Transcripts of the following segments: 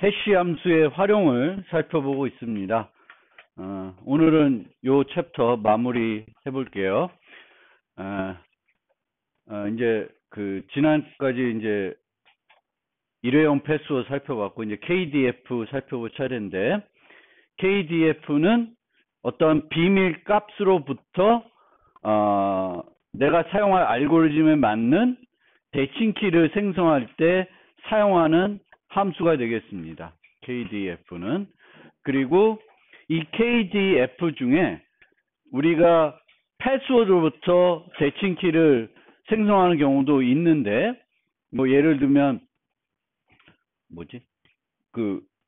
해시 함수의 활용을 살펴보고 있습니다. 오늘은 요 챕터 마무리 해볼게요. 이제 지난까지 이제 일회용 패스워드 살펴봤고, 이제 KDF 살펴볼 차례인데, KDF는 어떤 비밀 값으로부터, 내가 사용할 알고리즘에 맞는 대칭키를 생성할 때 사용하는 함수가 되겠습니다. KDF는. 그리고 이 KDF 중에 우리가 패스워드로부터 대칭키를 생성하는 경우도 있는데, 뭐 예를 들면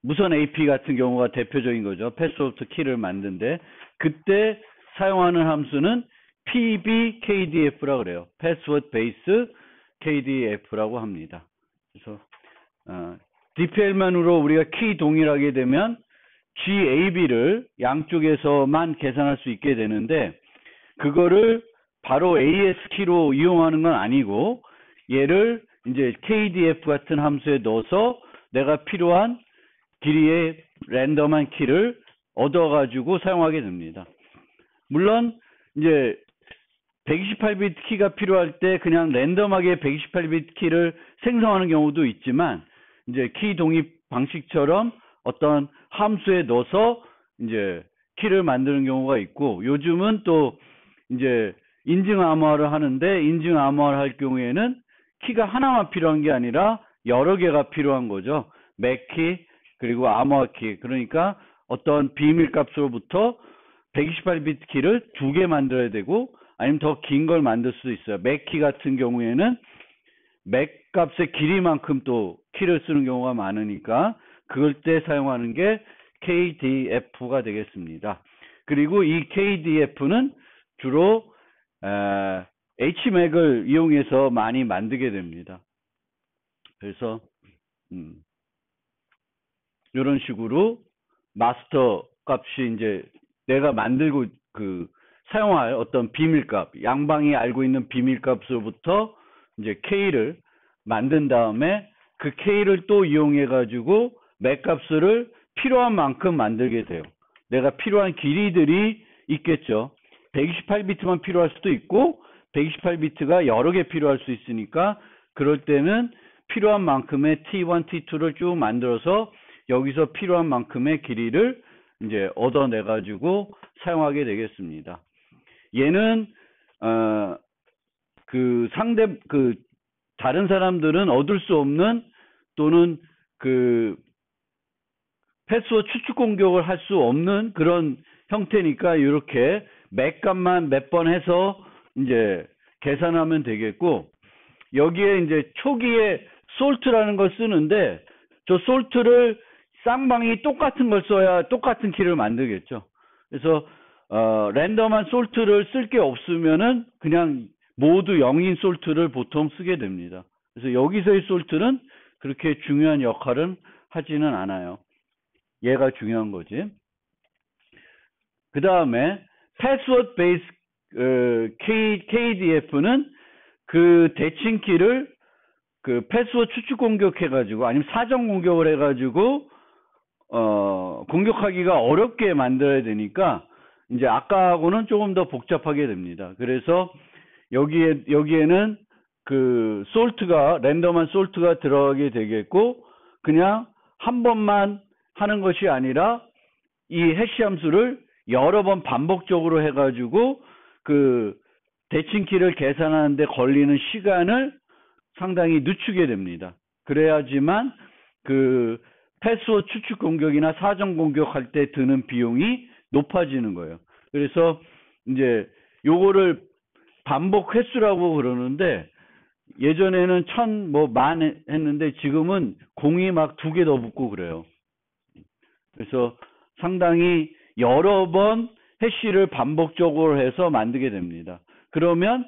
무선 AP 같은 경우가 대표적인 거죠. 패스워드 키를 만드는데, 그때 사용하는 함수는 PBKDF라고 그래요. 패스워드 베이스 KDF라고 합니다. 그래서 DPL만으로 우리가 키 동일하게 되면 GAB를 양쪽에서만 계산할 수 있게 되는데, 그거를 바로 AS키로 이용하는 건 아니고, 얘를 이제 KDF 같은 함수에 넣어서 내가 필요한 길이의 랜덤한 키를 얻어가지고 사용하게 됩니다. 물론 이제 128비트 키가 필요할 때 그냥 랜덤하게 128비트 키를 생성하는 경우도 있지만, 이제 키 독립 방식처럼 어떤 함수에 넣어서 이제 키를 만드는 경우가 있고, 요즘은 또 이제 인증 암호화를 하는데, 인증 암호화를 할 경우에는 키가 하나만 필요한 게 아니라 여러 개가 필요한 거죠. 맥키 그리고 암호화 키. 그러니까 어떤 비밀 값으로부터 128비트 키를 2개 만들어야 되고, 아니면 더 긴 걸 만들 수도 있어요. 맥키 같은 경우에는 맥 값의 길이만큼 또 키를 쓰는 경우가 많으니까 그럴 때 사용하는 게 KDF가 되겠습니다. 그리고 이 KDF는 주로 HMAC을 이용해서 많이 만들게 됩니다. 그래서 이런 식으로 마스터 값이 이제 내가 만들고 사용할 어떤 비밀값, 양방이 알고 있는 비밀값으로부터 이제 K를 만든 다음에 그 K를 또 이용해 가지고 맥 값을 필요한 만큼 만들게 돼요. 내가 필요한 길이들이 있겠죠. 128비트만 필요할 수도 있고 128비트가 여러 개 필요할 수 있으니까, 그럴 때는 필요한 만큼의 T1, T2를 쭉 만들어서 여기서 필요한 만큼의 길이를 이제 얻어내 가지고 사용하게 되겠습니다. 얘는 다른 사람들은 얻을 수 없는, 또는 패스워드 추측 공격을 할 수 없는 그런 형태니까, 이렇게 맥 값만 몇 번 해서 이제 계산하면 되겠고, 여기에 이제 초기에 솔트라는 걸 쓰는데, 저 솔트를 쌍방이 똑같은 걸 써야 똑같은 키를 만들겠죠. 그래서 랜덤한 솔트를 쓸 게 없으면은 그냥 모두 0인 솔트를 보통 쓰게 됩니다. 그래서 여기서의 솔트는 그렇게 중요한 역할은 하지는 않아요. 얘가 중요한 거지. 그 다음에 패스워드 베이스 KDF는 그 대칭키를 패스워드 추측 공격해가지고, 아니면 사전 공격을 해가지고 공격하기가 어렵게 만들어야 되니까, 이제 아까하고는 조금 더 복잡하게 됩니다. 그래서 여기에는 솔트가, 랜덤한 솔트가 들어가게 되겠고, 그냥 한 번만 하는 것이 아니라 이 해시 함수를 여러 번 반복적으로 해가지고 대칭키를 계산하는데 걸리는 시간을 상당히 늦추게 됩니다. 그래야지만 패스워드 추측 공격이나 사전 공격할 때 드는 비용이 높아지는 거예요. 그래서 이제 요거를 반복 횟수라고 그러는데, 예전에는 1000 했는데 지금은 공이 막 2개 더 붙고 그래요. 그래서 상당히 여러 번 해시를 반복적으로 해서 만들게 됩니다. 그러면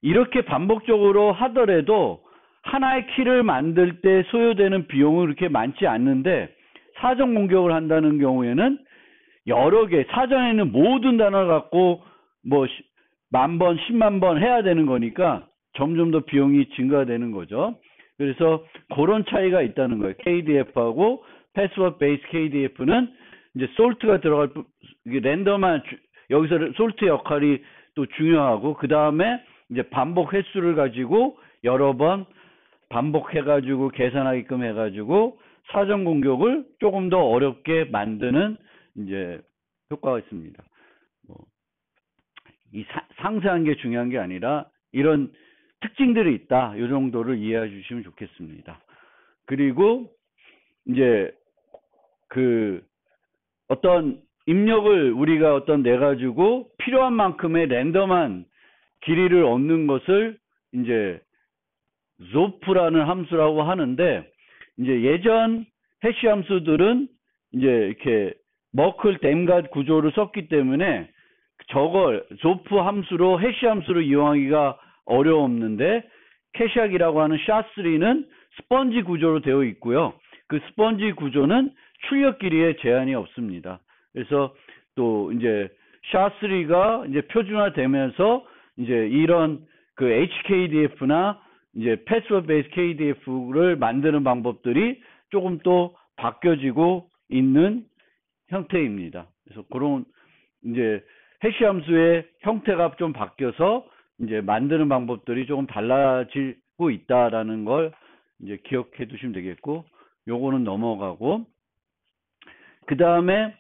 이렇게 반복적으로 하더라도 하나의 키를 만들 때 소요되는 비용은 그렇게 많지 않는데, 사전 공격을 한다는 경우에는 여러 개, 사전에는 모든 단어를 갖고 뭐 10,000번, 100,000번 해야 되는 거니까 점점 더 비용이 증가되는 거죠. 그래서 그런 차이가 있다는 거예요. KDF하고 패스워드 베이스 KDF는 이제 솔트가 들어갈 랜덤한 여기서 솔트 역할이 또 중요하고 그 다음에 이제 반복 횟수를 가지고 여러 번 반복해가지고 계산하게끔 해가지고 사전 공격을 조금 더 어렵게 만드는 이제 효과가 있습니다. 이 상세한 게 중요한 게 아니라 이런 특징들이 있다. 이 정도를 이해해 주시면 좋겠습니다. 그리고 이제 그 어떤 입력을 우리가 어떤 내가지고 필요한 만큼의 랜덤한 길이를 얻는 것을 이제 zoop라는 함수라고 하는데 이제 예전 해시 함수들은 이제 이렇게 머클 댐갓 구조를 썼기 때문에 저걸 zoop 함수로 해시 함수로 이용하기가 어려웠는데 캐샥이라고 하는 샤3는 스펀지 구조로 되어 있고요. 그 스펀지 구조는 출력 길이에 제한이 없습니다. 그래서 또 이제 샤3가 이제 표준화되면서 이제 이런 그 HKDF나 이제 패스워드 베이스 KDF를 만드는 방법들이 조금 또 바뀌어지고 있는 형태입니다. 그래서 그런 이제 해시 함수의 형태가 좀 바뀌어서 이제 만드는 방법들이 조금 달라지고 있다라는 걸 이제 기억해 두시면 되겠고, 요거는 넘어가고, 그 다음에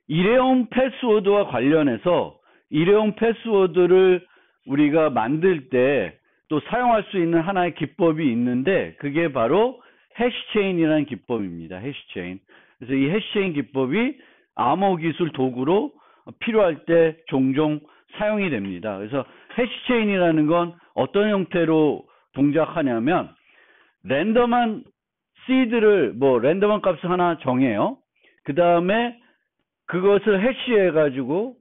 일회용 패스워드와 관련해서 일회용 패스워드를 우리가 만들 때 또 사용할 수 있는 하나의 기법이 있는데 그게 바로 해시체인이라는 기법입니다. 해시체인. 그래서 이 해시체인 기법이 암호 기술 도구로 필요할 때 종종 사용이 됩니다. 그래서 해시체인이라는 건 어떤 형태로 동작하냐면 랜덤한 시드를 랜덤한 값을 하나 정해요. 그 다음에 그것을 해시해 가지고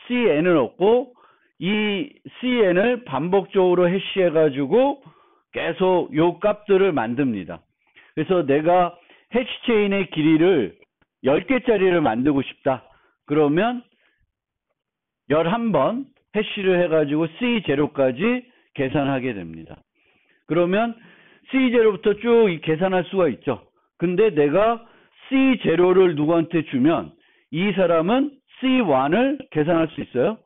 cn을 얻고 이 cn을 반복적으로 해시해 가지고 계속 요 값들을 만듭니다. 그래서 내가 해시체인의 길이를 10개짜리를 만들고 싶다. 그러면 11번 해시를 해가지고 C0까지 계산하게 됩니다. 그러면 C0부터 쭉 계산할 수가 있죠. 근데 내가 C0를 누구한테 주면 이 사람은 C1을 계산할 수 있어요?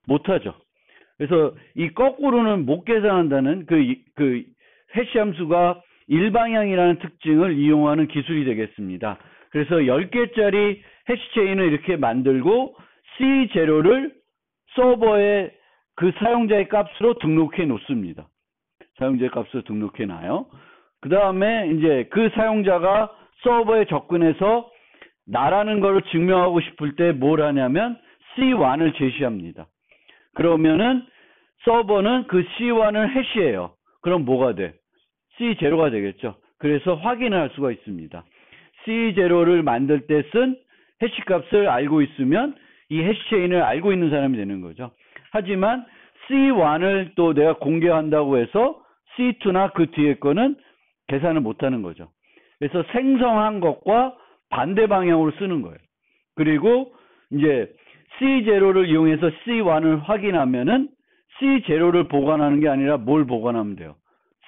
못하죠. 그래서 이 거꾸로는 못 계산한다는 그 해시 함수가 일방향이라는 특징을 이용하는 기술이 되겠습니다. 그래서 10개짜리 해시체인을 이렇게 만들고 C0를 서버에 그 사용자의 값으로 등록해 놓습니다. 사용자의 값으로 등록해 놔요. 그 다음에 이제 그 사용자가 서버에 접근해서 나라는 걸 증명하고 싶을 때 뭘 하냐면 C1을 제시합니다. 그러면은 서버는 그 C1을 해시해요. 그럼 뭐가 돼? C0가 되겠죠. 그래서 확인을 할 수가 있습니다. C0를 만들 때 쓴 해시 값을 알고 있으면 이 해시체인을 알고 있는 사람이 되는 거죠. 하지만 C1을 또 내가 공개한다고 해서 C2나 그 뒤에 거는 계산을 못하는 거죠. 그래서 생성한 것과 반대 방향으로 쓰는 거예요. 그리고 이제 C0를 이용해서 C1을 확인하면은 C0를 보관하는 게 아니라 뭘 보관하면 돼요?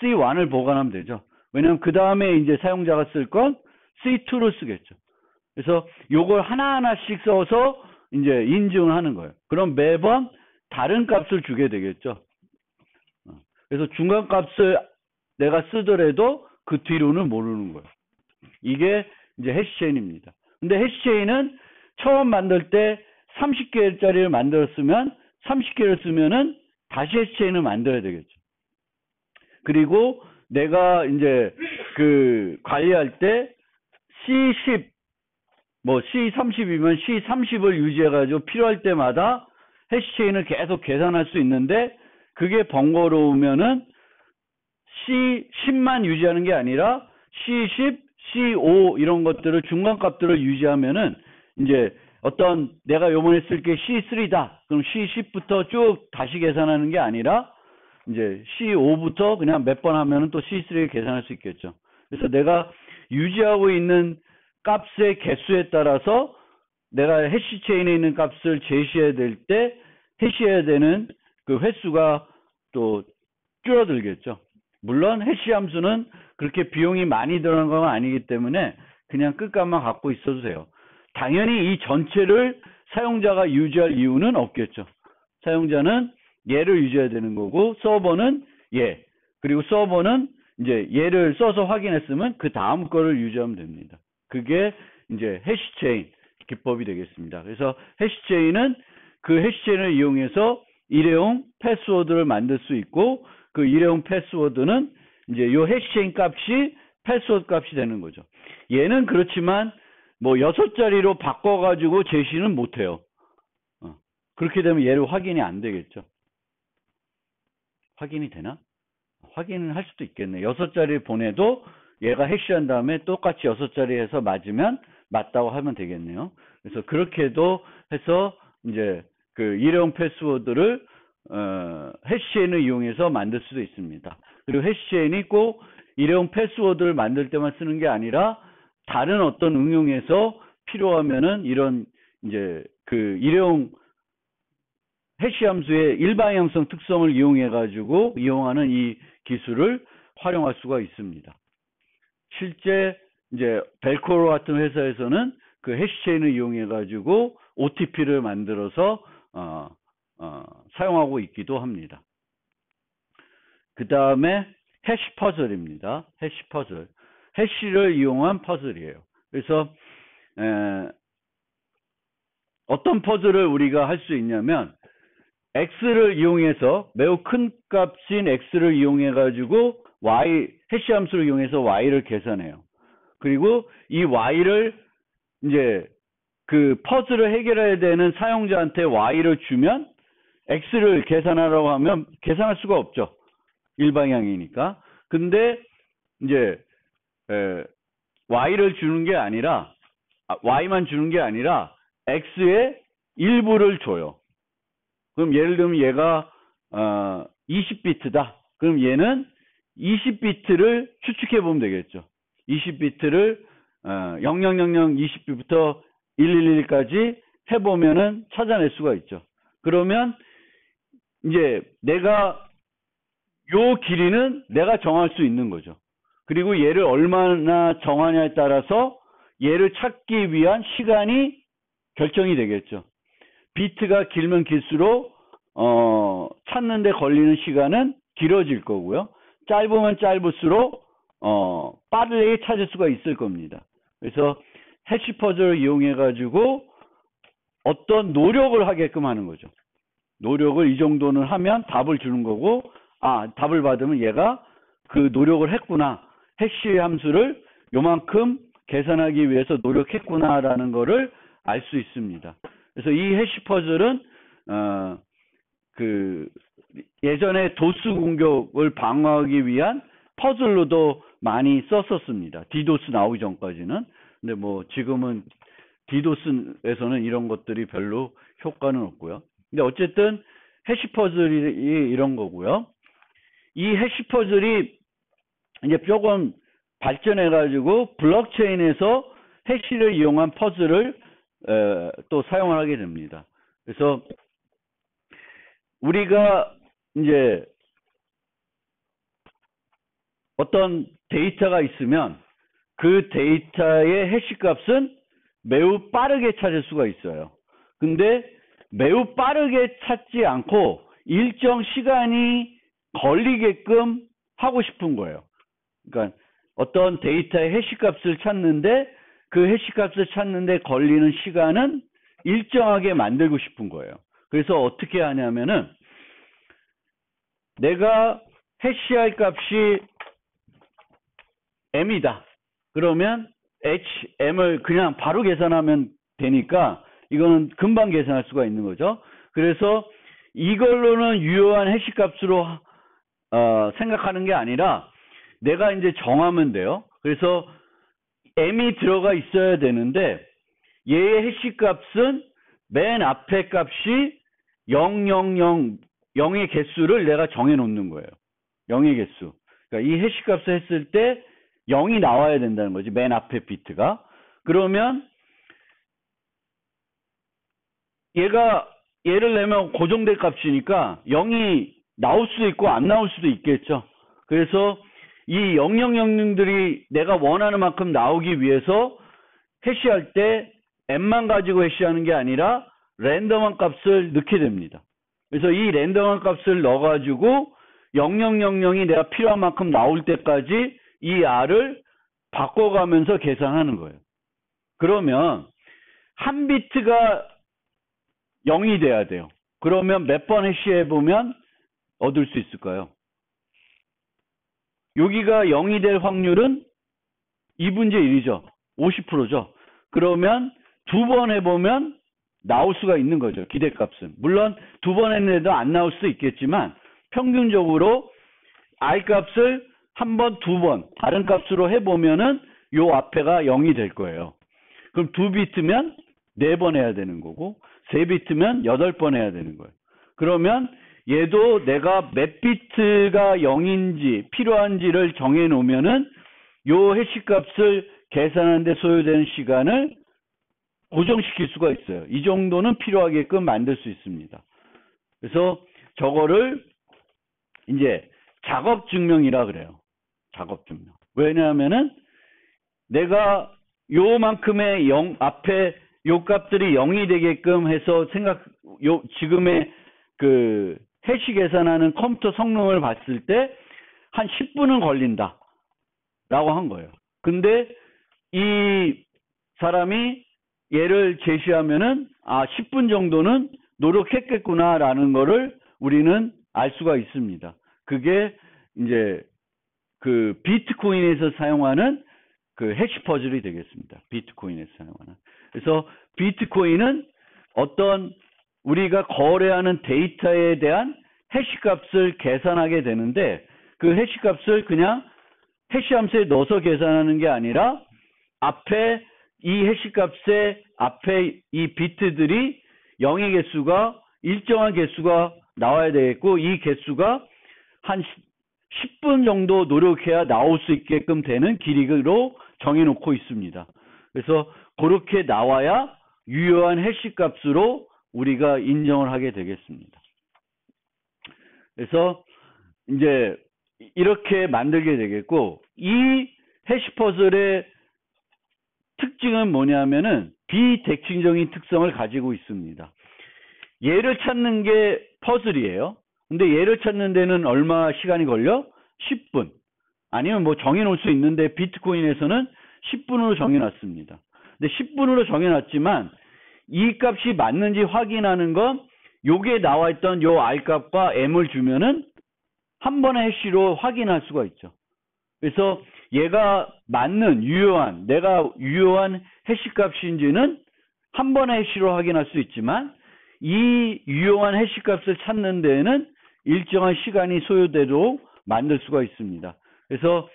C1을 보관하면 되죠. 왜냐면 그 다음에 이제 사용자가 쓸 건 C2를 쓰겠죠. 그래서 요걸 하나하나씩 써서 이제 인증을 하는 거예요. 그럼 매번 다른 값을 주게 되겠죠. 그래서 중간 값을 내가 쓰더라도 그 뒤로는 모르는 거예요. 이게 이제 해시체인입니다. 근데 해시체인은 처음 만들 때 30개짜리를 만들었으면 30개를 쓰면은 다시 해시체인을 만들어야 되겠죠. 그리고 내가 이제 그 관리할 때 C10 C30이면 C30을 유지해가지고 필요할 때마다 해시체인을 계속 계산할 수 있는데 그게 번거로우면은 C10만 유지하는 게 아니라 C10, C5 이런 것들을 중간값들을 유지하면은 이제 어떤 내가 요번에 쓸 게 C3다. 그럼 C10부터 쭉 다시 계산하는 게 아니라 이제 C5부터 그냥 몇 번 하면은 또 C3를 계산할 수 있겠죠. 그래서 내가 유지하고 있는 값의 개수에 따라서 내가 해시 체인에 있는 값을 제시해야 될 때 해시해야 되는 그 횟수가 또 줄어들겠죠. 물론 해시 함수는 그렇게 비용이 많이 들어간 건 아니기 때문에 그냥 끝값만 갖고 있어도 돼요. 당연히 이 전체를 사용자가 유지할 이유는 없겠죠. 사용자는 얘를 유지해야 되는 거고, 서버는 얘, 그리고 서버는 이제 얘를 써서 확인했으면 그 다음 거를 유지하면 됩니다. 그게 이제 해시체인 기법이 되겠습니다. 그래서 해시체인은 그 해시체인을 이용해서 일회용 패스워드를 만들 수 있고, 그 일회용 패스워드는 이제 요 해시체인 값이 패스워드 값이 되는 거죠. 얘는 그렇지만 뭐 6자리로 바꿔가지고 제시는 못해요. 그렇게 되면 얘를 확인이 안 되겠죠. 확인이 되나? 확인을 할 수도 있겠네. 6자리 보내도 얘가 해시한 다음에 똑같이 6자리에서 맞으면 맞다고 하면 되겠네요. 그래서 그렇게도 해서 이제 그 일회용 패스워드를 해시체인을 이용해서 만들 수도 있습니다. 그리고 해시체인이 꼭 일회용 패스워드를 만들 때만 쓰는 게 아니라 다른 어떤 응용에서 필요하면은 이런 이제 그 일회용 해시 함수의 일방향성 특성을 이용해 가지고 이용하는 이 기술을 활용할 수가 있습니다. 실제 이제 벨코로 같은 회사에서는 그 해시체인을 이용해 가지고 OTP를 만들어서 사용하고 있기도 합니다. 그 다음에 해시 퍼즐입니다. 해시 퍼즐. 해시를 이용한 퍼즐이에요. 그래서 어떤 퍼즐을 우리가 할 수 있냐면 x를 이용해서 매우 큰 값인 x를 이용해 가지고 해시 함수를 이용해서 y를 계산해요. 그리고 이 y를 이제 그 퍼즐을 해결해야 되는 사용자한테 y를 주면 x를 계산하라고 하면 계산할 수가 없죠. 일방향이니까. 근데 이제 y를 주는 게 아니라 y만 주는 게 아니라 x의 일부를 줘요. 그럼 예를 들면 얘가 20비트다. 그럼 얘는 20비트를 추측해 보면 되겠죠. 20비트를 0000 20비트부터 111까지 해보면은 찾아낼 수가 있죠. 그러면 이제 내가 요 길이는 내가 정할 수 있는 거죠. 그리고 얘를 얼마나 정하냐에 따라서 얘를 찾기 위한 시간이 결정이 되겠죠. 비트가 길면 길수록 찾는 데 걸리는 시간은 길어질 거고요. 짧으면 짧을수록 빠르게 찾을 수가 있을 겁니다. 그래서 해시 퍼즐을 이용해 가지고 어떤 노력을 하게끔 하는 거죠. 노력을 이 정도는 하면 답을 주는 거고, 답을 받으면 얘가 그 노력을 했구나. 해시 함수를 요만큼 계산하기 위해서 노력했구나라는 거를 알 수 있습니다. 그래서 이 해시 퍼즐은 그 예전에 도스 공격을 방어하기 위한 퍼즐로도 많이 썼었습니다. 디도스 나오기 전까지는. 근데 뭐 지금은 디도스에서는 이런 것들이 별로 효과는 없고요. 근데 어쨌든 해시 퍼즐이 이런 거고요. 이 해시 퍼즐이 이제 조금 발전해 가지고 블록체인에서 해시를 이용한 퍼즐을 또 사용을 하게 됩니다. 그래서 우리가 이제 어떤 데이터가 있으면 그 데이터의 해시 값은 매우 빠르게 찾을 수가 있어요. 근데 매우 빠르게 찾지 않고 일정 시간이 걸리게끔 하고 싶은 거예요. 그러니까 어떤 데이터의 해시 값을 찾는데 그 해시 값을 찾는데 걸리는 시간은 일정하게 만들고 싶은 거예요. 그래서 어떻게 하냐면은 내가 해시할 값이 m이다. 그러면 m을 그냥 바로 계산하면 되니까 이거는 금방 계산할 수가 있는 거죠. 그래서 이걸로는 유효한 해시 값으로 생각하는 게 아니라 내가 이제 정하면 돼요. 그래서 m이 들어가 있어야 되는데 얘의 해시 값은 맨 앞에 값이 000의 개수를 내가 정해 놓는 거예요. 0의 개수. 그러니까 이 해시 값을 했을 때 0이 나와야 된다는 거지. 맨 앞에 비트가. 그러면 얘를 내면 고정될 값이니까 0이 나올 수도 있고 안 나올 수도 있겠죠. 그래서 이 0000들이 내가 원하는 만큼 나오기 위해서 해시할 때 m만 가지고 해시하는 게 아니라 랜덤한 값을 넣게 됩니다. 그래서 이 랜덤한 값을 넣어가지고 0000이 내가 필요한 만큼 나올 때까지 이 r을 바꿔가면서 계산하는 거예요. 그러면 한 비트가 0이 돼야 돼요. 그러면 몇 번 해시해보면 얻을 수 있을까요? 여기가 0이 될 확률은 2분의 1이죠. 50%죠. 그러면 두 번 해보면 나올 수가 있는 거죠. 기대값은. 물론 두 번 했는데도 안 나올 수 있겠지만 평균적으로 I 값을 한 번, 두 번 다른 값으로 해보면은 요 앞에가 0이 될 거예요. 그럼 2비트면 4번 해야 되는 거고 3비트면 8번 해야 되는 거예요. 그러면 얘도 내가 몇 비트가 0인지 필요한지를 정해 놓으면은 요 해시 값을 계산하는 데 소요되는 시간을 고정시킬 수가 있어요. 이 정도는 필요하게끔 만들 수 있습니다. 그래서 저거를 이제 작업 증명이라 그래요. 작업 증명. 왜냐하면은 내가 요만큼의 0 앞에 요 값들이 0이 되게끔 해서 지금의 그 해시 계산하는 컴퓨터 성능을 봤을 때 한 10분은 걸린다 라고 한 거예요. 근데 이 사람이 얘를 제시하면은 10분 정도는 노력했겠구나 라는 거를 우리는 알 수가 있습니다. 그게 이제 그 비트코인에서 사용하는 그 해시 퍼즐이 되겠습니다. 비트코인에서 사용하는. 그래서 비트코인은 어떤 우리가 거래하는 데이터에 대한 해시 값을 계산하게 되는데 그 해시 값을 그냥 해시 함수에 넣어서 계산하는 게 아니라 앞에 이 해시 값의 앞에 이 비트들이 0의 개수가 일정한 개수가 나와야 되겠고 이 개수가 한 10분 정도 노력해야 나올 수 있게끔 되는 길이로 정해놓고 있습니다. 그래서 그렇게 나와야 유효한 해시 값으로 우리가 인정을 하게 되겠습니다. 그래서 이제 이렇게 만들게 되겠고 이 해시 퍼즐의 특징은 뭐냐면은 비대칭적인 특성을 가지고 있습니다. 얘를 찾는 게 퍼즐이에요. 근데 얘를 찾는 데는 얼마 시간이 걸려? 10분. 아니면 뭐 정해놓을 수 있는데 비트코인에서는 10분으로 정해놨습니다. 근데 10분으로 정해놨지만 이 값이 맞는지 확인하는 건 요게 나와있던 요 R 값과 M을 주면은 한 번의 해시로 확인할 수가 있죠. 그래서 얘가 맞는 내가 유효한 해시 값인지는 한 번의 해시로 확인할 수 있지만 이 유효한 해시 값을 찾는 데에는 일정한 시간이 소요되도록 만들 수가 있습니다. 그래서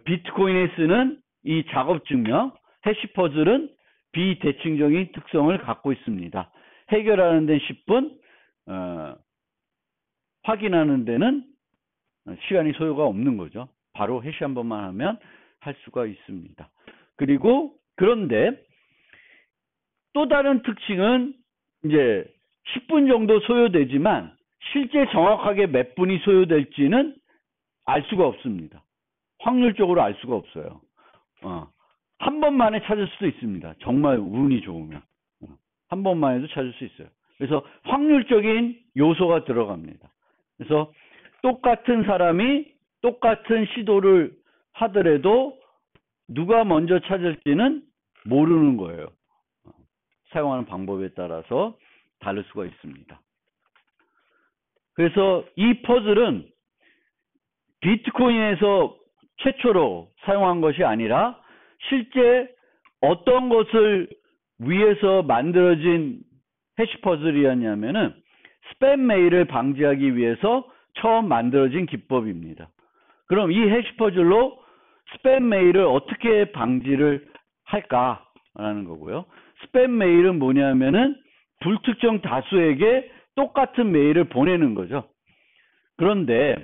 비트코인에 쓰는 이 작업 증명 해시 퍼즐은 비대칭적인 특성을 갖고 있습니다. 해결하는 데는 10분, 확인하는 데는 시간이 소요가 없는 거죠. 바로 해시 한 번만 하면 할 수가 있습니다. 그리고 그런데 또 다른 특징은 이제 10분 정도 소요되지만 실제 정확하게 몇 분이 소요될지는 알 수가 없습니다. 확률적으로 알 수가 없어요. 한 번만에 찾을 수도 있습니다. 정말 운이 좋으면. 한 번만 해도 찾을 수 있어요. 그래서 확률적인 요소가 들어갑니다. 그래서 똑같은 사람이 똑같은 시도를 하더라도 누가 먼저 찾을지는 모르는 거예요. 사용하는 방법에 따라서 다를 수가 있습니다. 그래서 이 퍼즐은 비트코인에서 최초로 사용한 것이 아니라 실제 어떤 것을 위해서 만들어진 해시 퍼즐이었냐면은 스팸 메일을 방지하기 위해서 처음 만들어진 기법입니다. 그럼 이 해시 퍼즐로 스팸 메일을 어떻게 방지를 할까라는 거고요. 스팸 메일은 뭐냐면은 불특정 다수에게 똑같은 메일을 보내는 거죠. 그런데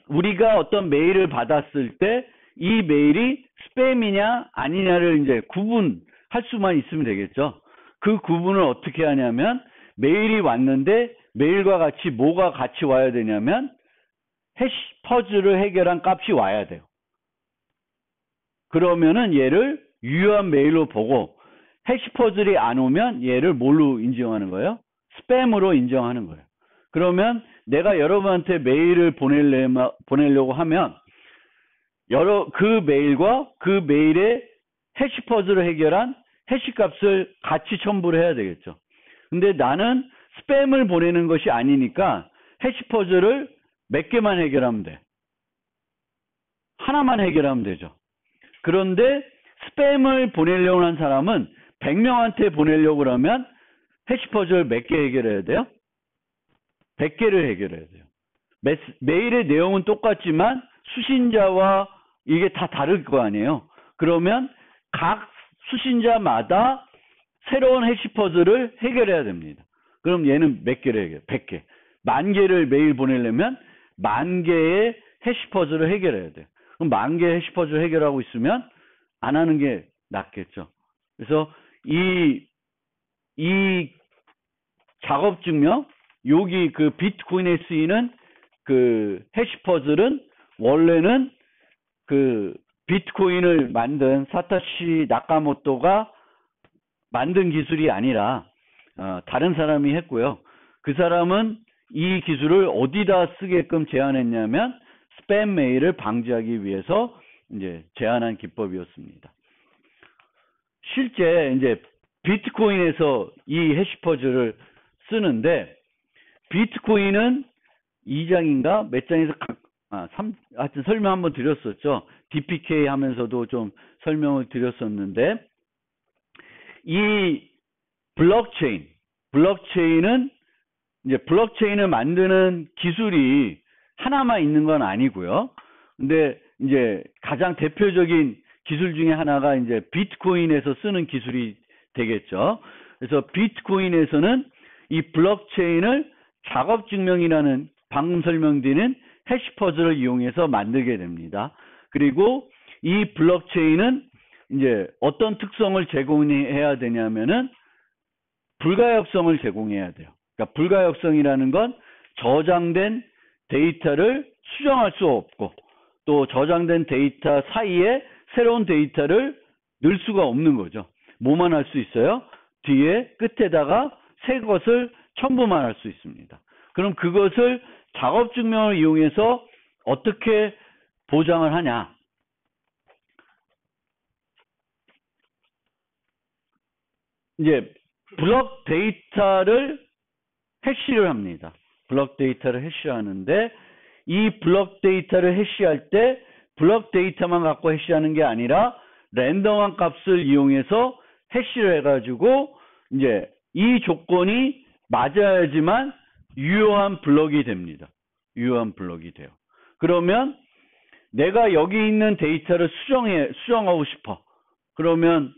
우리가 어떤 메일을 받았을 때 이 메일이 스팸이냐 아니냐를 이제 구분할 수만 있으면 되겠죠. 그 구분을 어떻게 하냐면 메일이 왔는데 메일과 같이 뭐가 같이 와야 되냐면 해시 퍼즐을 해결한 값이 와야 돼요. 그러면은 얘를 유효한 메일로 보고 해시 퍼즐이 안 오면 얘를 뭘로 인정하는 거예요? 스팸으로 인정하는 거예요. 그러면 내가 여러분한테 메일을 보내려고 하면 그 메일과 그 메일의 해시 퍼즐을 해결한 해시 값을 같이 첨부를 해야 되겠죠. 근데 나는 스팸을 보내는 것이 아니니까 해시 퍼즐을 몇 개만 해결하면 돼. 하나만 해결하면 되죠. 그런데 스팸을 보내려고 하는 사람은 100명한테 보내려고 그러면 해시 퍼즐 몇 개 해결해야 돼요? 100개를 해결해야 돼요. 메일의 내용은 똑같지만 수신자와 이게 다 다를 거 아니에요. 그러면 각 수신자마다 새로운 해시 퍼즐을 해결해야 됩니다. 그럼 얘는 몇 개를 해결해? 100개. 10,000개를 메일 보내려면 10,000개의 해시 퍼즐을 해결해야 돼요. 그럼 10,000개의 해시 퍼즐을 해결하고 있으면 안 하는 게 낫겠죠. 그래서 이 작업 증명, 여기 그 비트코인에 쓰이는 그 해시 퍼즐은 원래는 그 비트코인을 만든 사토시 나카모토가 만든 기술이 아니라 다른 사람이 했고요. 그 사람은 이 기술을 어디다 쓰게끔 제안했냐면 스팸 메일을 방지하기 위해서 이제 제안한 기법이었습니다. 실제 이제 비트코인에서 이 해시 퍼즐을 쓰는데 비트코인은 2장인가 몇 장에서 하여튼 설명 한번 드렸었죠. DPK 하면서도 좀 설명을 드렸었는데 이 블록체인은 이제 블록체인을 만드는 기술이 하나만 있는 건 아니고요. 근데 이제 가장 대표적인 기술 중에 하나가 이제 비트코인에서 쓰는 기술이 되겠죠. 그래서 비트코인에서는 이 블록체인을 작업 증명이라는 방금 설명드린 해시 퍼즐을 이용해서 만들게 됩니다. 그리고 이 블록체인은 이제 어떤 특성을 제공해야 되냐면은 불가역성을 제공해야 돼요. 그러니까 불가역성이라는 건 저장된 데이터를 수정할 수 없고 또 저장된 데이터 사이에 새로운 데이터를 넣을 수가 없는 거죠. 뭐만 할 수 있어요? 뒤에 끝에다가 새 것을 첨부만 할 수 있습니다. 그럼 그것을 작업 증명을 이용해서 어떻게 보장을 하냐? 이제 블록 데이터를 해시를 합니다. 블록 데이터를 해시하는데 이 블록 데이터를 해시할 때 블록 데이터만 갖고 해시하는 게 아니라 랜덤한 값을 이용해서 해시를 해가지고 이제 이 조건이 맞아야지만 유효한 블록이 됩니다. 유효한 블록이 돼요. 그러면 내가 여기 있는 데이터를 수정하고 싶어. 그러면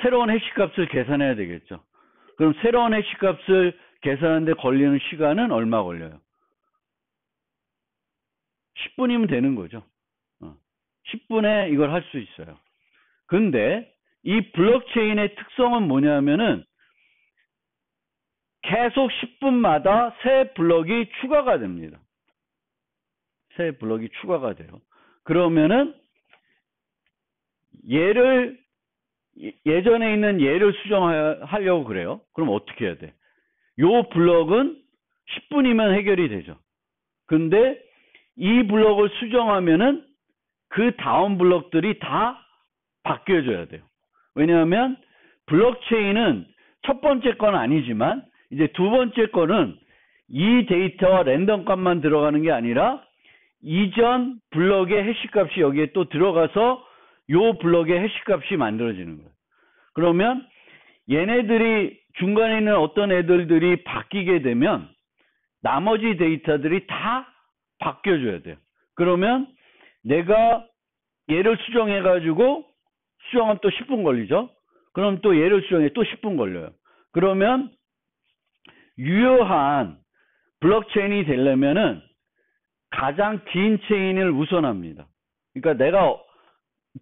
새로운 해시 값을 계산해야 되겠죠. 그럼 새로운 해시 값을 계산하는데 걸리는 시간은 얼마 걸려요? 10분이면 되는 거죠. 10분에 이걸 할 수 있어요. 근데 이 블록체인의 특성은 뭐냐면은 계속 10분마다 새 블록이 추가가 됩니다. 새 블록이 추가가 돼요. 그러면은 예전에 있는 얘를 수정하려고 그래요. 그럼 어떻게 해야 돼? 요 블록은 10분이면 해결이 되죠. 근데 이 블록을 수정하면은 그 다음 블록들이 다 바뀌어줘야 돼요. 왜냐하면 블록체인은 첫 번째 건 아니지만 이제 두 번째 거는 이 데이터와 랜덤 값만 들어가는 게 아니라 이전 블록의 해시 값이 여기에 또 들어가서 요 블록의 해시 값이 만들어지는 거예요. 그러면 얘네들이 중간에 있는 어떤 애들이 바뀌게 되면 나머지 데이터들이 다 바뀌어줘야 돼요. 그러면 내가 얘를 수정해가지고 수정하면 또 10분 걸리죠. 그럼 또 얘를 수정해 또 10분 걸려요. 그러면 유효한 블록체인이 되려면은 가장 긴 체인을 우선합니다. 그러니까 내가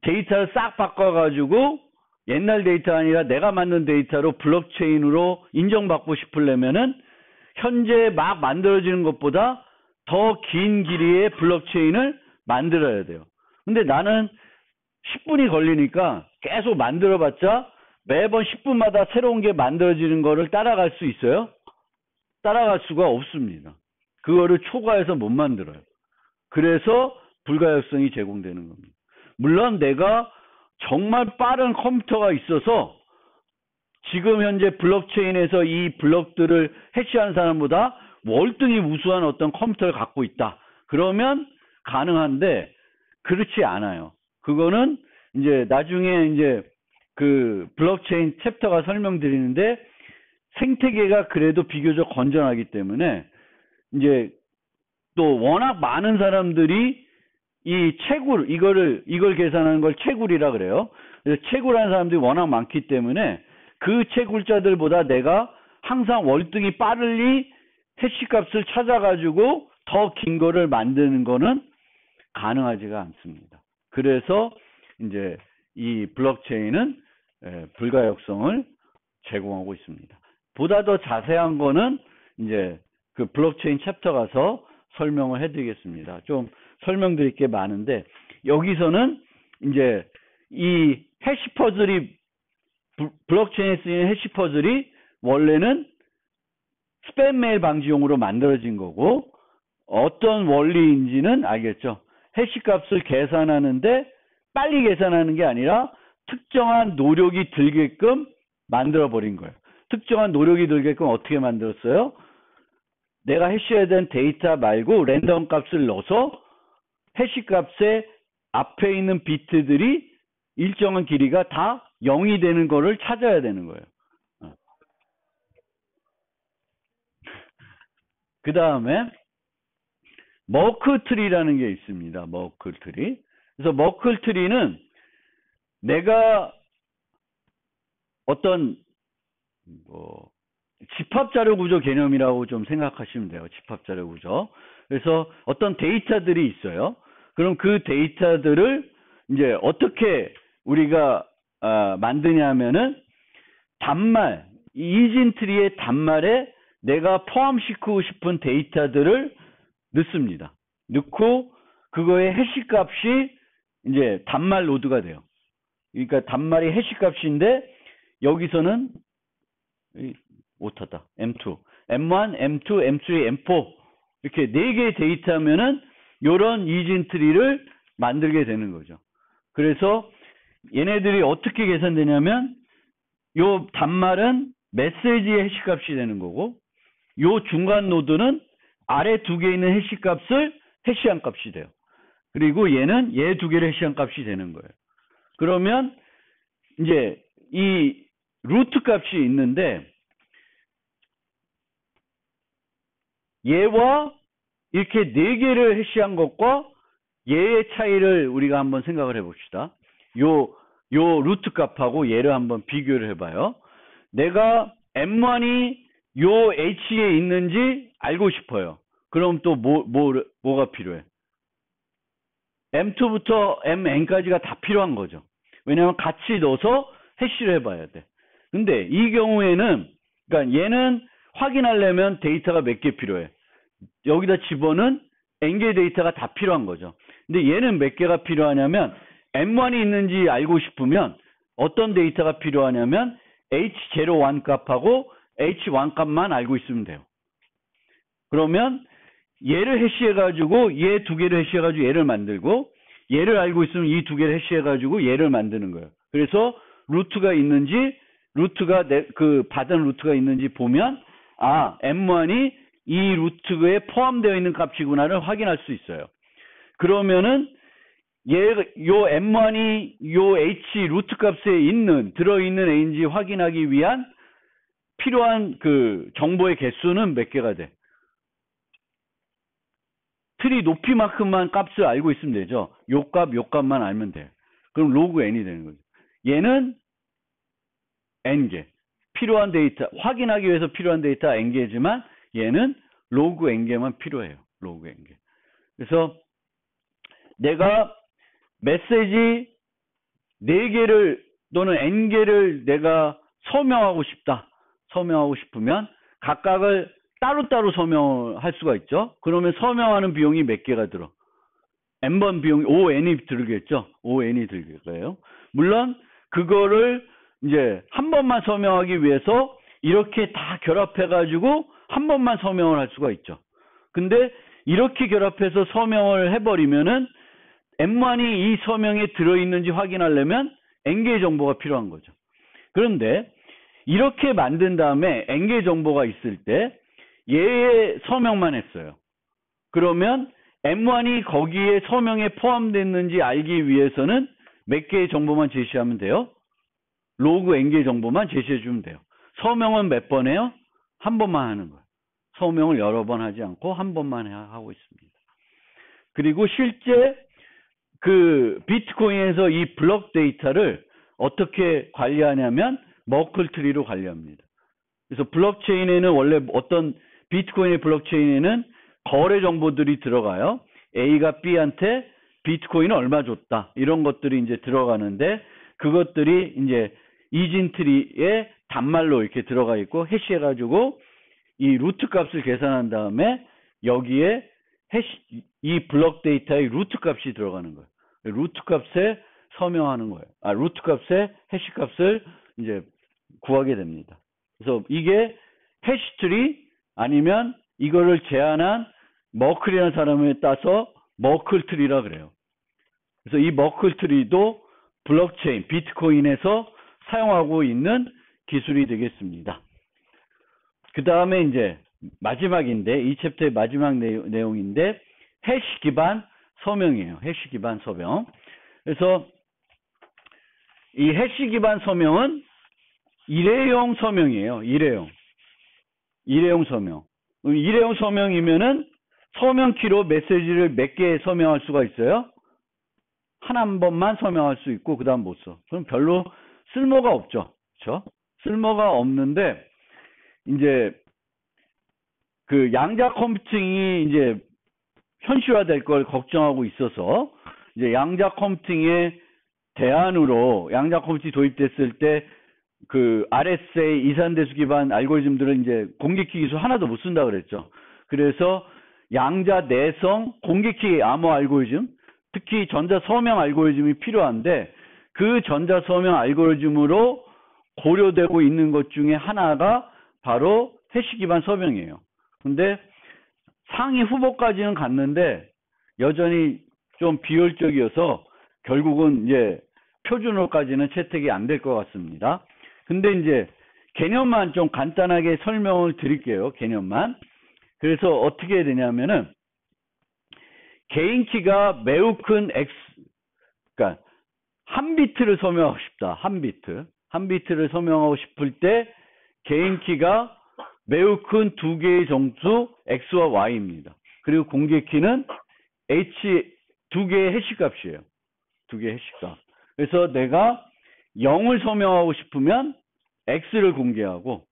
데이터를 싹 바꿔가지고 옛날 데이터 아니라 내가 만든 데이터로 블록체인으로 인정받고 싶으려면은 현재 막 만들어지는 것보다 더 긴 길이의 블록체인을 만들어야 돼요. 근데 나는 10분이 걸리니까 계속 만들어봤자 매번 10분마다 새로운 게 만들어지는 거를 따라갈 수 있어요? 따라갈 수가 없습니다. 그거를 초과해서 못 만들어요. 그래서 불가역성이 제공되는 겁니다. 물론 내가 정말 빠른 컴퓨터가 있어서 지금 현재 블록체인에서 이 블록들을 해시하는 사람보다 월등히 우수한 어떤 컴퓨터를 갖고 있다. 그러면 가능한데 그렇지 않아요. 그거는 이제 나중에 이제 그 블록체인 챕터가 설명드리는데 생태계가 그래도 비교적 건전하기 때문에 이제 또 워낙 많은 사람들이 이 채굴 이걸 계산하는 걸 채굴이라 그래요. 그래서 채굴하는 사람들이 워낙 많기 때문에 그 채굴자들보다 내가 항상 월등히 빠르게 해시값을 찾아가지고 더 긴 거를 만드는 거는 가능하지가 않습니다. 그래서 이제 이 블록체인은 불가역성을 제공하고 있습니다. 보다 더 자세한 거는 이제 그 블록체인 챕터 가서 설명을 해드리겠습니다. 좀 설명드릴 게 많은데 여기서는 이제 이 해시 퍼즐이 블록체인에 쓰이는 해시 퍼즐이 원래는 스팸 메일 방지용으로 만들어진 거고 어떤 원리인지는 알겠죠. 해시 값을 계산하는데 빨리 계산하는 게 아니라 특정한 노력이 들게끔 만들어 버린 거예요. 특정한 노력이 들게끔 어떻게 만들었어요? 내가 해시해야 되는 데이터 말고 랜덤 값을 넣어서 해시 값의 앞에 있는 비트들이 일정한 길이가 다 0이 되는 거를 찾아야 되는 거예요. 그 다음에 머클 트리라는 게 있습니다. 머클 트리. 그래서 머클 트리는 내가 어떤 집합자료 구조 개념이라고 좀 생각하시면 돼요. 집합자료 구조. 그래서 어떤 데이터들이 있어요. 그럼 그 데이터들을 이제 어떻게 우리가 만드냐면은 단말, 이진 트리의 단말에 내가 포함시키고 싶은 데이터들을 넣습니다. 넣고 그거의 해시 값이 이제 단말 노드가 돼요. 그러니까 단말이 해시 값인데 여기서는 오타다. M2, M1, M2, M3, M4 이렇게 4개의 데이터면은 요런 이진 트리를 만들게 되는 거죠. 그래서 얘네들이 어떻게 계산되냐면 요 단말은 메시지의 해시 값이 되는 거고 요 중간 노드는 아래 2개 있는 해시 값을 해시한 값이 돼요. 그리고 얘는 얘 2개를 해시한 값이 되는 거예요. 그러면 이제 이 루트 값이 있는데 얘와 이렇게 4개를 해시한 것과 얘의 차이를 우리가 한번 생각을 해봅시다. 요 루트 값하고 얘를 한번 비교를 해봐요. 내가 M1이 요 H에 있는지 알고 싶어요. 그럼 또 뭐가 필요해? M2부터 MN까지가 다 필요한 거죠. 왜냐하면 같이 넣어서 해시를 해봐야 돼. 근데 이 경우에는 그러니까 얘는 확인하려면 데이터가 몇 개 필요해. 여기다 집어넣은 N개 데이터가 다 필요한 거죠. 근데 얘는 몇 개가 필요하냐면 M1이 있는지 알고 싶으면 어떤 데이터가 필요하냐면 H01 값하고 H1 값만 알고 있으면 돼요. 그러면 얘를 해시해가지고 얘 2개를 해시해가지고 얘를 만들고 얘를 알고 있으면 이 2개를 해시해가지고 얘를 만드는 거예요. 그래서 루트가 있는지 루트가 그 받은 루트가 있는지 보면 M1이 이 루트에 포함되어 있는 값이구나를 확인할 수 있어요. 그러면은 요 M1이 요 H 루트 값에 들어있는 A인지 확인하기 위한 필요한 그 정보의 개수는 몇 개가 돼? 트리 높이만큼만 값을 알고 있으면 되죠. 요 값만 알면 돼. 그럼 로그 n이 되는 거죠. 얘는 n개. 필요한 데이터, 확인하기 위해서 필요한 데이터 n개지만 얘는 로그 n개만 필요해요. 로그 n개. 그래서 내가 메시지 4개를 또는 n개를 내가 서명하고 싶다. 서명하고 싶으면 각각을 따로따로 서명할 수가 있죠. 그러면 서명하는 비용이 몇 개가 들어? n번 비용, ON이 들겠죠. ON이 들 거예요. 물론 그거를 이제 한 번만 서명하기 위해서 이렇게 다 결합해가지고 한 번만 서명을 할 수가 있죠. 근데 이렇게 결합해서 서명을 해버리면은 M1이 이 서명에 들어있는지 확인하려면 N개의 정보가 필요한 거죠. 그런데 이렇게 만든 다음에 N개의 정보가 있을 때 얘의 서명만 했어요. 그러면 M1이 거기에 서명에 포함됐는지 알기 위해서는 몇 개의 정보만 제시하면 돼요? 로그 N개의 정보만 제시해 주면 돼요. 서명은 몇 번 해요? 한 번만 하는 거예요. 서명을 여러 번 하지 않고 한 번만 하고 있습니다. 그리고 실제 그 비트코인에서 이 블록 데이터를 어떻게 관리하냐면 머클 트리로 관리합니다. 그래서 블록체인에는 원래 어떤 비트코인의 블록체인에는 거래 정보들이 들어가요. A가 B한테 비트코인을 얼마 줬다. 이런 것들이 이제 들어가는데 그것들이 이제 이진 트리에 단말로 이렇게 들어가 있고 해시해가지고 이 루트 값을 계산한 다음에 여기에 이 블록 데이터의 루트 값이 들어가는 거예요. 루트 값에 서명하는 거예요. 루트 값에 해시 값을 이제 구하게 됩니다. 그래서 이게 해시트리 아니면 이거를 제안한 머클이라는 사람에 따서 머클 트리라 그래요. 그래서 이 머클 트리도 블록체인, 비트코인에서 사용하고 있는 기술이 되겠습니다. 그 다음에 이제 마지막인데, 이 챕터의 마지막 내용인데, 해시 기반 서명이에요. 해시 기반 서명. 그래서 이 해시 기반 서명은 일회용 서명이에요. 일회용 서명. 일회용 서명이면은 서명키로 메시지를 몇 개 서명할 수가 있어요? 한 번만 서명할 수 있고 그 다음 못 써. 그럼 별로 쓸모가 없죠. 그렇죠? 쓸모가 없는데 이제 그 양자 컴퓨팅이 이제 현실화될 걸 걱정하고 있어서 이제 양자 컴퓨팅의 대안으로 양자 컴퓨팅이 도입됐을 때 그 RSA 이산대수 기반 알고리즘들은 이제 공개키 기술 하나도 못 쓴다 그랬죠. 그래서 양자 내성 공개키 암호 알고리즘, 특히 전자 서명 알고리즘이 필요한데 그 전자 서명 알고리즘으로 고려되고 있는 것 중에 하나가 바로 해시 기반 서명이에요. 근데 상위 후보까지는 갔는데 여전히 좀 비효율적이어서 결국은 이제 표준어까지는 채택이 안 될 것 같습니다. 근데 이제 개념만 좀 간단하게 설명을 드릴게요. 개념만. 그래서 어떻게 해야 되냐면은 개인 키가 매우 큰 X, 그러니까 한 비트를 서명하고 싶다. 한 비트를 서명하고 싶을 때 개인 키가 매우 큰 두 개의 정수 X와 Y입니다. 그리고 공개 키는 두 개의 해시 값이에요. 두 개의 해시 값. 그래서 내가 0을 서명하고 싶으면 X를 공개하고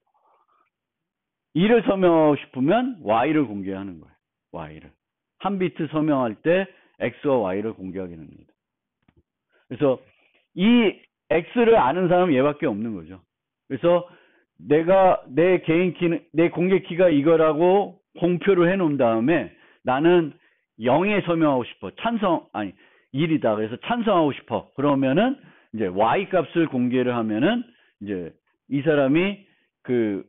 2를 서명하고 싶으면 Y를 공개하는 거예요. Y를. 한 비트 서명할 때 X와 Y를 공개하게 됩니다. 그래서 이 X를 아는 사람은 얘밖에 없는 거죠. 그래서 내가 내 개인 키는, 내 공개 키가 이거라고 공표를 해 놓은 다음에 나는 0에 서명하고 싶어. 1이다. 그래서 찬성하고 싶어. 그러면은 이제 Y 값을 공개를 하면은 이제 이 사람이 그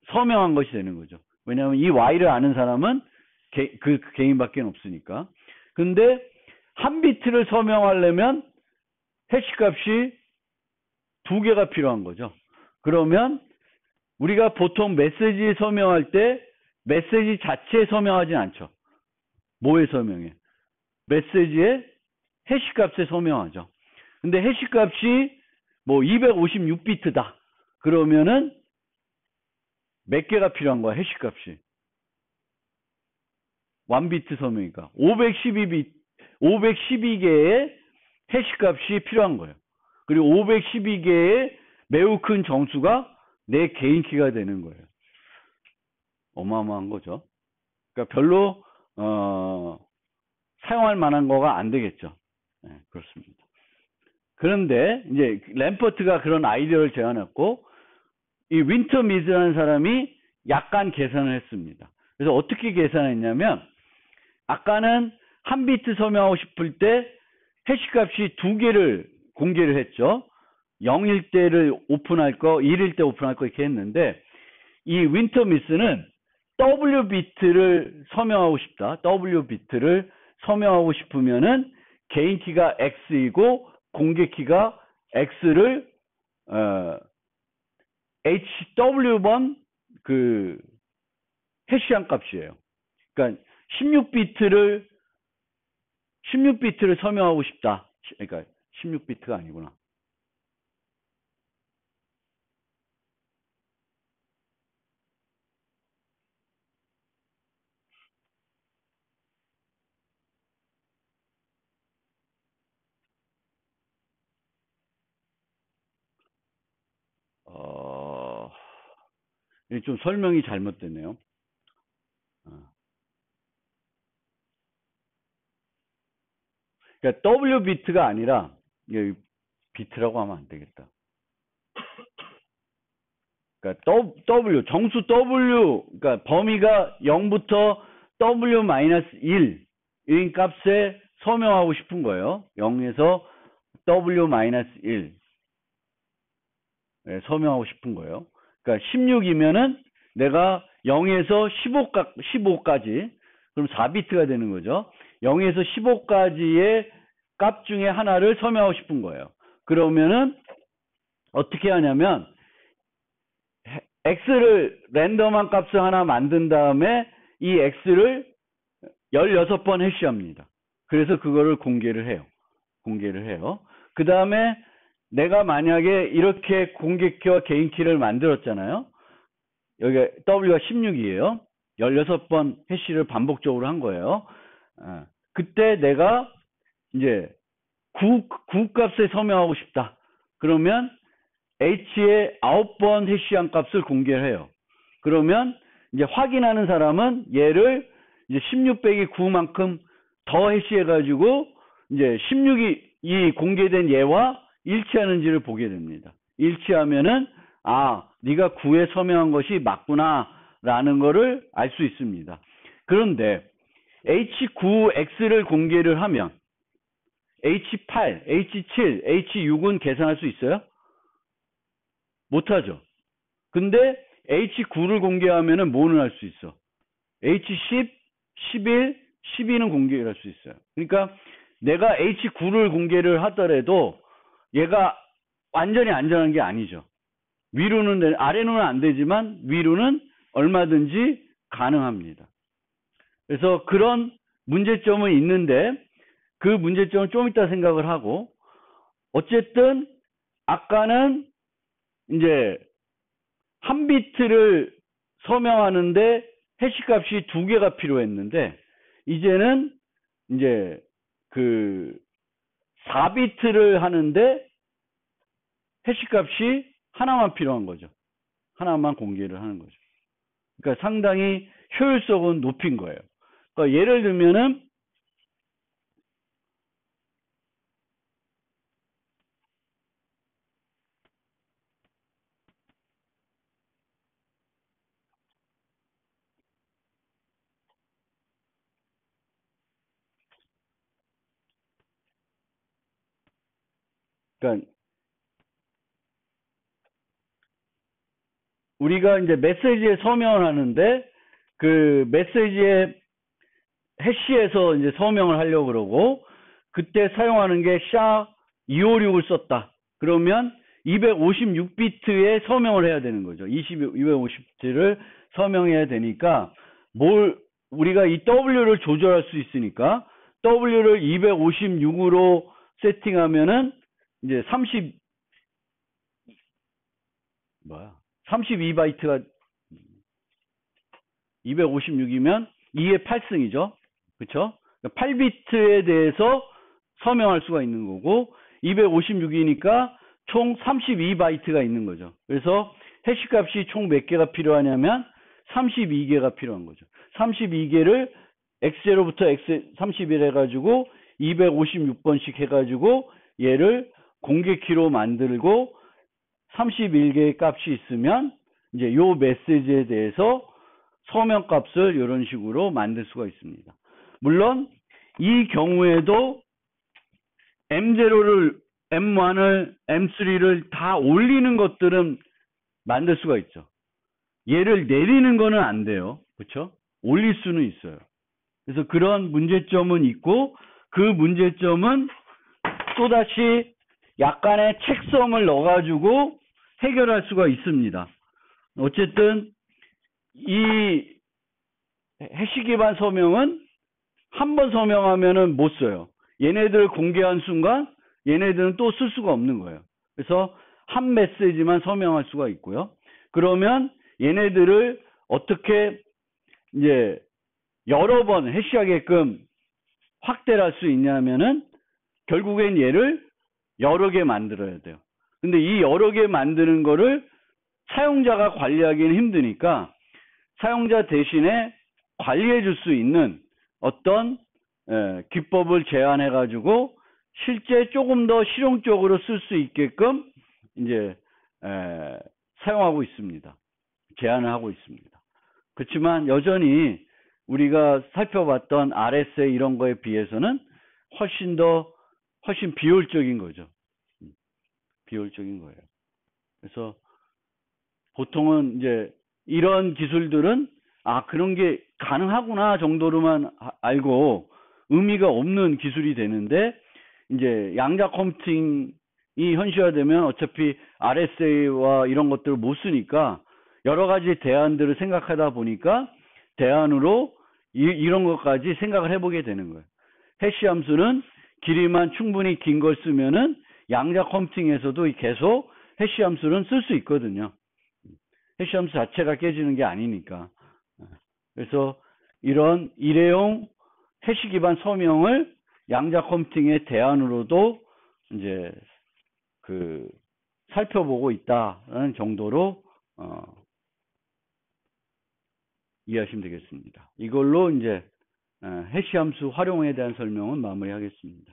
서명한 것이 되는 거죠. 왜냐하면 이 Y를 아는 사람은 그 개인밖에 없으니까. 근데 한 비트를 서명하려면 해시 값이 두 개가 필요한 거죠. 그러면 우리가 보통 메시지 서명할 때 메시지 자체에 서명하진 않죠. 뭐에 서명해? 메시지의 해시 값에 서명하죠. 근데 해시 값이 뭐 256비트다. 그러면은 몇 개가 필요한 거야, 해시 값이? 1비트 서명이니까 512개의 해시 값이 필요한 거예요. 그리고 512개의 매우 큰 정수가 내 개인 키가 되는 거예요. 어마어마한 거죠. 그러니까 별로 사용할 만한 거가 안 되겠죠. 네, 그렇습니다. 그런데 이제 램퍼트가 그런 아이디어를 제안했고 이 윈터 미즈라는 사람이 약간 계산을 했습니다. 그래서 어떻게 계산했냐면 아까는 한 비트 서명하고 싶을 때 해시값이 두 개를 공개를 했죠. 0일 때를 오픈할 거, 1일 때 오픈할 거 이렇게 했는데 이 윈터미스는 W 비트를 서명하고 싶다. W 비트를 서명하고 싶으면은 개인 키가 X이고 공개 키가 X를 HW 번 그 해시한 값이에요. 그러니까 16비트를 서명하고 싶다. 그러니까 16비트가 아니구나. 좀 설명이 잘못됐네요. 그러니까 W 비트가 아니라 비트라고 하면 안 되겠다. 그러니까 W 정수 W 그러니까 범위가 0부터 W-1인 값에 서명하고 싶은 거예요. 0에서 W-1 서명하고 싶은 거예요. 그러니까 16이면은 내가 0에서 15까지 그럼 4비트가 되는 거죠. 0에서 15까지의 값 중에 하나를 서명하고 싶은 거예요. 그러면은 어떻게 하냐면 X를 랜덤한 값을 하나 만든 다음에 이 X를 16번 해시합니다. 그래서 그거를 공개를 해요. 그 다음에 내가 만약에 이렇게 공개키와 개인키를 만들었잖아요. 여기 W가 16이에요. 16번 해시를 반복적으로 한 거예요. 그때 내가 이제 9 값에 서명하고 싶다. 그러면 H의 9번 해시한 값을 공개를 해요. 그러면 이제 확인하는 사람은 얘를 이제 16 빼기 9만큼 더 해시해가지고 이제 16이 이 공개된 얘와 일치하는지를 보게 됩니다. 일치하면은 네가 9에 서명한 것이 맞구나라는 거를 알 수 있습니다. 그런데 H9X를 공개를 하면 H8, H7, H6은 계산할 수 있어요? 못하죠. 근데 H9를 공개하면은 뭐는 할 수 있어? H10, 11, 12는 공개를 할 수 있어요. 그러니까 내가 H9를 공개를 하더라도 얘가 완전히 안전한 게 아니죠. 위로는 아래로는 안 되지만 위로는 얼마든지 가능합니다. 그래서 그런 문제점은 있는데 그 문제점은 좀 이따 생각을 하고 어쨌든 아까는 이제 한 비트를 서명하는데 해시값이 두 개가 필요했는데 이제는 이제 그 4비트를 하는데 해시값이 하나만 필요한 거죠. 하나만 공개를 하는 거죠. 그러니까 상당히 효율성은 높인 거예요. 그러니까 예를 들면은 그러니까 우리가 이제 메시지에 서명을 하는데 그 메시지에 해시에서 이제 서명을 하려고 그러고 그때 사용하는 게 SHA-256을 썼다. 그러면 256비트에 서명을 해야 되는 거죠. 250비트를 서명해야 되니까 우리가 이 W를 조절할 수 있으니까 W를 256으로 세팅하면은 이제 32바이트가 256이면 2의 8승이죠. 그렇죠? 8비트에 대해서 서명할 수가 있는 거고 256이니까 총 32바이트가 있는 거죠. 그래서 해시값이 총 몇 개가 필요하냐면 32개가 필요한 거죠. 32개를 X0부터 X31 해가지고 256번씩 해가지고 얘를 공개키로 만들고 31개의 값이 있으면 이제 요 메시지에 대해서 서명 값을 이런 식으로 만들 수가 있습니다. 물론 이 경우에도 M0를, M1을, M3를 다 올리는 것들은 만들 수가 있죠. 얘를 내리는 거는 안 돼요. 그렇죠? 올릴 수는 있어요. 그래서 그런 문제점은 있고, 그 문제점은 또다시 약간의 책섬을 넣어가지고 해결할 수가 있습니다. 어쨌든 이 해시 기반 서명은 한 번 서명하면은 못 써요. 얘네들 공개한 순간 얘네들은 또 쓸 수가 없는 거예요. 그래서 한 메시지만 서명할 수가 있고요. 그러면 얘네들을 어떻게 이제 여러 번 해시하게끔 확대를 할 수 있냐면은 결국엔 얘를 여러 개 만들어야 돼요. 근데 이 여러 개 만드는 거를 사용자가 관리하기는 힘드니까 사용자 대신에 관리해 줄 수 있는 어떤 기법을 제안해 가지고 실제 조금 더 실용적으로 쓸 수 있게끔 이제 사용하고 있습니다. 제안을 하고 있습니다. 그렇지만 여전히 우리가 살펴봤던 RSA 이런 거에 비해서는 훨씬 비효율적인 거죠. 비효율적인 거예요. 그래서 보통은 이제 이런 기술들은 그런 게 가능하구나 정도로만 알고 의미가 없는 기술이 되는데, 이제 양자 컴퓨팅이 현실화되면 어차피 RSA와 이런 것들을 못 쓰니까 여러 가지 대안들을 생각하다 보니까 대안으로 이런 것까지 생각을 해보게 되는 거예요. 해시 함수는 길이만 충분히 긴 걸 쓰면은 양자 컴퓨팅에서도 계속 해시 함수는 쓸 수 있거든요. 해시 함수 자체가 깨지는 게 아니니까. 그래서 이런 일회용 해시 기반 서명을 양자 컴퓨팅의 대안으로도 이제 살펴보고 있다라는 정도로 이해하시면 되겠습니다. 이걸로 이제 해시 함수 활용에 대한 설명은 마무리하겠습니다.